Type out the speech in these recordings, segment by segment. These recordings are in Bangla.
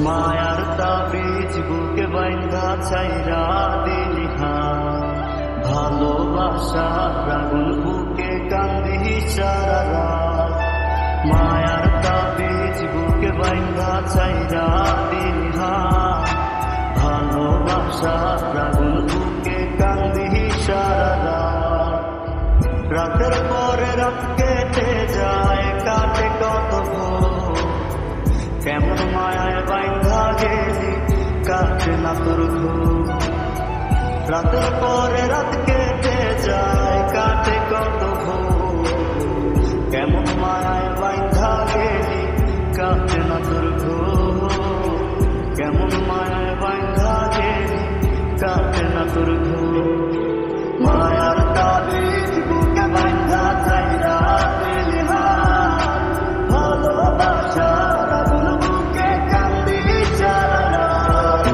মায়ার তাবিজ বুকে বাইন্ধা ছাইরা দিলি ভালোবাসা আগুন বুকে কান্দি সারা রাত। মায়ার তাবিজ বুকে বাইন্ধা ছাইরা দিলি ভালোবাসা আগুন বুকে কান্দি সারা রাত। রাতের পরে রাত কেটে যায়, কাটে কত ভোর, কেমন মায়ায় বাইন্ধা গেলি কাটে না তোর ঘুম। রাতের পরে রাত কেটে যায়, কাটে কত ভোর, কেমন মায়ায় বাইন্ধা গেলি কাটে না তোর ঘুম। কেমন মায়ায় বাইন্ধা গেলি কাটে না তোর ঘুম। মায়ার তাবিজ বুকে বাইন্ধা ছাইরা দিলি ভালোবাসা আগুন বুকে কান্দি সারা রাত।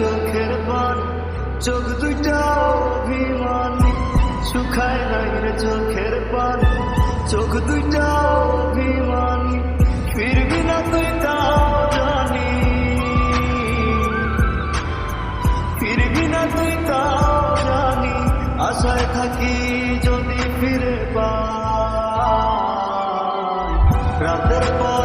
চোখের পানি চোখ দুইটা অভিমানী, শুকায় নাই রে চোখের পানি চোখ দুইটা অভিমানী। ফিরবি না তুই তাও জানি, ফিরবি না তুই তাও জানি। আশায় থাকি যদি ফিরে পাই রাতের পর